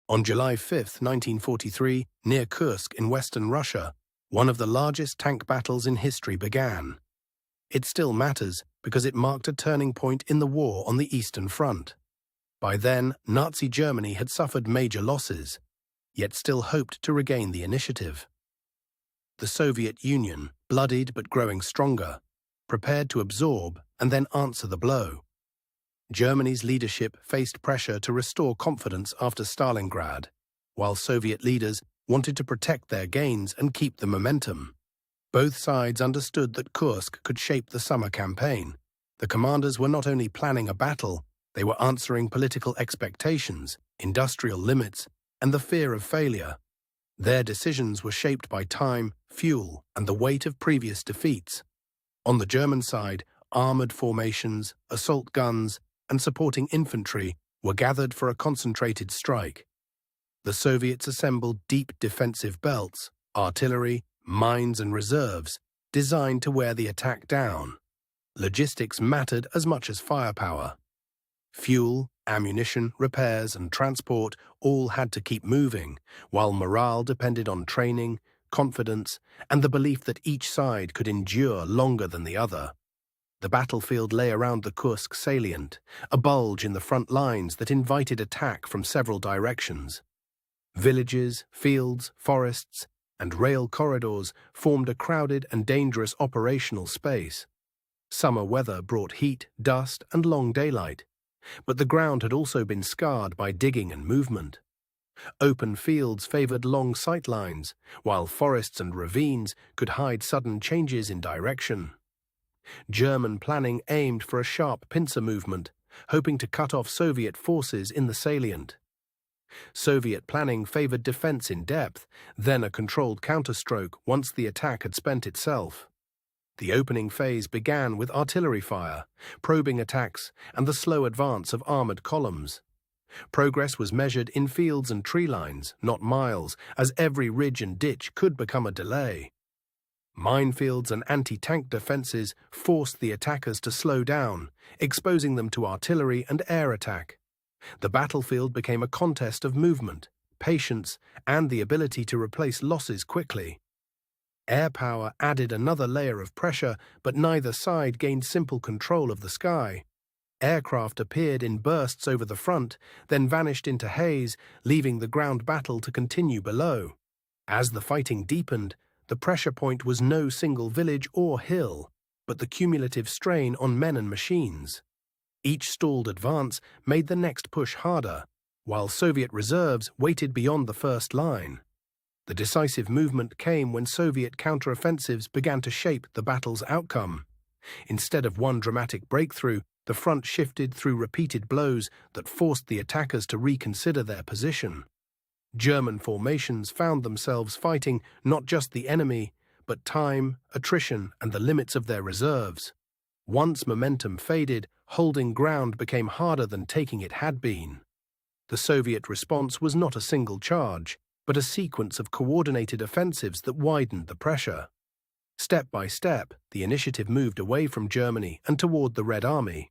On July 5, 1943, near Kursk in western Russia, one of the largest tank battles in history began. It still matters because it marked a turning point in the war on the Eastern Front. By then, Nazi Germany had suffered major losses, yet still hoped to regain the initiative. The Soviet Union, bloodied but growing stronger, prepared to absorb and then answer the blow. Germany's leadership faced pressure to restore confidence after Stalingrad, while Soviet leaders wanted to protect their gains and keep the momentum. Both sides understood that Kursk could shape the summer campaign. The commanders were not only planning a battle, they were answering political expectations, industrial limits, and the fear of failure. Their decisions were shaped by time, fuel, and the weight of previous defeats. On the German side, armored formations, assault guns, and supporting infantry were gathered for a concentrated strike. The Soviets assembled deep defensive belts, artillery, mines and reserves, designed to wear the attack down. Logistics mattered as much as firepower. Fuel, ammunition, repairs and transport all had to keep moving, while morale depended on training, confidence, and the belief that each side could endure longer than the other. The battlefield lay around the Kursk salient, a bulge in the front lines that invited attack from several directions. Villages, fields, forests, and rail corridors formed a crowded and dangerous operational space. Summer weather brought heat, dust, and long daylight, but the ground had also been scarred by digging and movement. Open fields favored long sight lines, while forests and ravines could hide sudden changes in direction. German planning aimed for a sharp pincer movement, hoping to cut off Soviet forces in the salient. Soviet planning favored defense in depth, then a controlled counterstroke once the attack had spent itself. The opening phase began with artillery fire, probing attacks, and the slow advance of armored columns. Progress was measured in fields and tree lines, not miles, as every ridge and ditch could become a delay. Minefields and anti-tank defenses forced the attackers to slow down, exposing them to artillery and air attack. The battlefield became a contest of movement, patience, and the ability to replace losses quickly. Air power added another layer of pressure, but neither side gained simple control of the sky. Aircraft appeared in bursts over the front, then vanished into haze, leaving the ground battle to continue below. As the fighting deepened, the pressure point was no single village or hill, but the cumulative strain on men and machines. Each stalled advance made the next push harder, while Soviet reserves waited beyond the first line. The decisive movement came when Soviet counteroffensives began to shape the battle's outcome. Instead of one dramatic breakthrough, the front shifted through repeated blows that forced the attackers to reconsider their position. German formations found themselves fighting not just the enemy, but time, attrition, and the limits of their reserves. Once momentum faded, holding ground became harder than taking it had been. The Soviet response was not a single charge, but a sequence of coordinated offensives that widened the pressure. Step by step, the initiative moved away from Germany and toward the Red Army.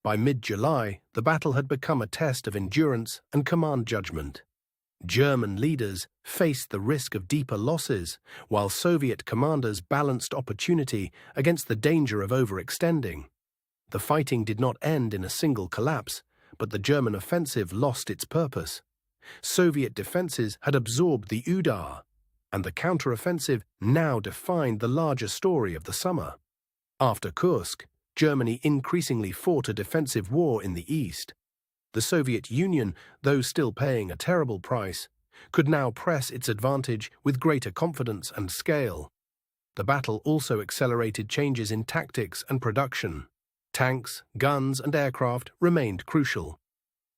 By mid-July, the battle had become a test of endurance and command judgment. German leaders faced the risk of deeper losses, while Soviet commanders balanced opportunity against the danger of overextending. The fighting did not end in a single collapse, but the German offensive lost its purpose. Soviet defenses had absorbed the Udar, and the counteroffensive now defined the larger story of the summer. After Kursk, Germany increasingly fought a defensive war in the east. The Soviet Union, though still paying a terrible price, could now press its advantage with greater confidence and scale. The battle also accelerated changes in tactics and production. Tanks, guns, and aircraft remained crucial.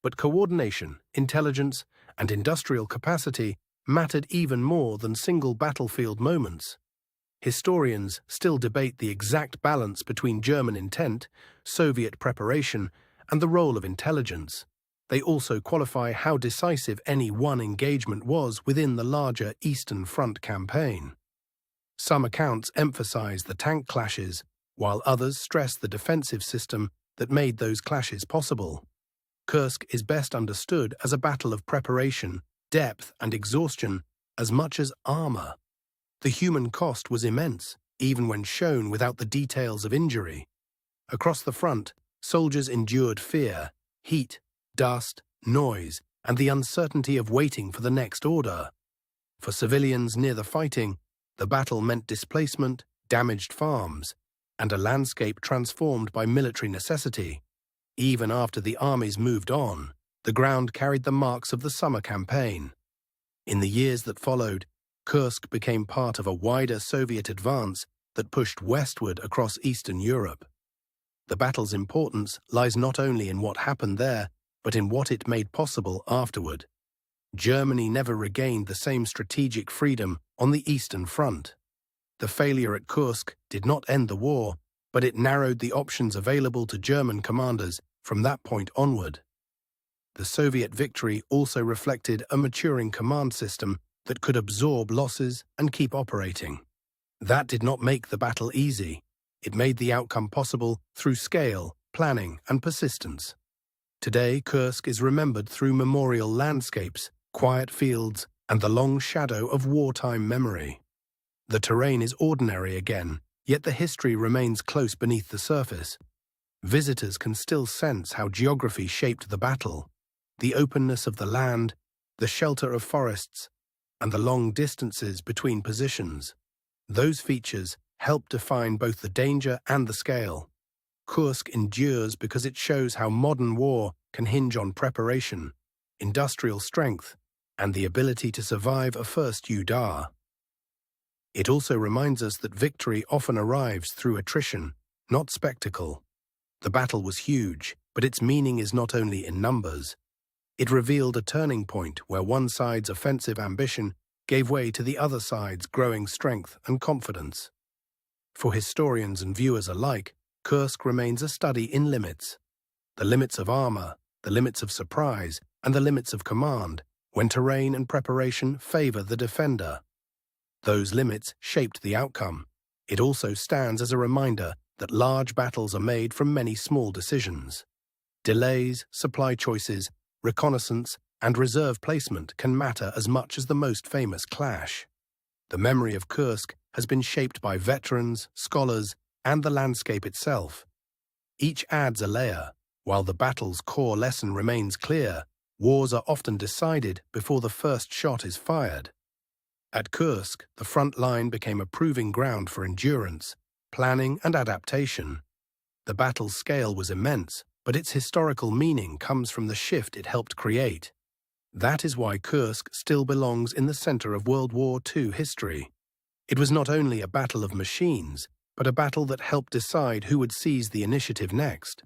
But coordination, intelligence, and industrial capacity mattered even more than single battlefield moments. Historians still debate the exact balance between German intent, Soviet preparation, and the role of intelligence. They also qualify how decisive any one engagement was within the larger Eastern Front campaign. Some accounts emphasize the tank clashes, while others stress the defensive system that made those clashes possible. Kursk is best understood as a battle of preparation depth, and exhaustion as much as armor. The human cost was immense, even when shown without the details of injury. Across the front, soldiers endured fear, heat, dust, noise, and the uncertainty of waiting for the next order. For civilians near the fighting, the battle meant displacement, damaged farms, and a landscape transformed by military necessity. Even after the armies moved on, the ground carried the marks of the summer campaign. In the years that followed, Kursk became part of a wider Soviet advance that pushed westward across Eastern Europe. The battle's importance lies not only in what happened there, but in what it made possible afterward. Germany never regained the same strategic freedom on the Eastern Front. The failure at Kursk did not end the war, but it narrowed the options available to German commanders from that point onward. The Soviet victory also reflected a maturing command system that could absorb losses and keep operating. That did not make the battle easy. It made the outcome possible through scale, planning, and persistence. Today, Kursk is remembered through memorial landscapes, quiet fields, and the long shadow of wartime memory. The terrain is ordinary again, yet the history remains close beneath the surface. Visitors can still sense how geography shaped the battle. The openness of the land, the shelter of forests, and the long distances between positions. Those features help define both the danger and the scale. Kursk endures because it shows how modern war can hinge on preparation, industrial strength, and the ability to survive a first UDAR. It also reminds us that victory often arrives through attrition, not spectacle. The battle was huge, but its meaning is not only in numbers. It revealed a turning point where one side's offensive ambition gave way to the other side's growing strength and confidence. For historians and viewers alike, Kursk remains a study in limits. The limits of armor, the limits of surprise, and the limits of command, when terrain and preparation favor the defender. Those limits shaped the outcome. It also stands as a reminder that large battles are made from many small decisions. Delays, supply choices, reconnaissance, and reserve placement can matter as much as the most famous clash. The memory of Kursk has been shaped by veterans, scholars, and the landscape itself. Each adds a layer. While the battle's core lesson remains clear, wars are often decided before the first shot is fired. At Kursk, the front line became a proving ground for endurance, planning, and adaptation. The battle's scale was immense, but its historical meaning comes from the shift it helped create. That is why Kursk still belongs in the center of World War II history. It was not only a battle of machines, but a battle that helped decide who would seize the initiative next.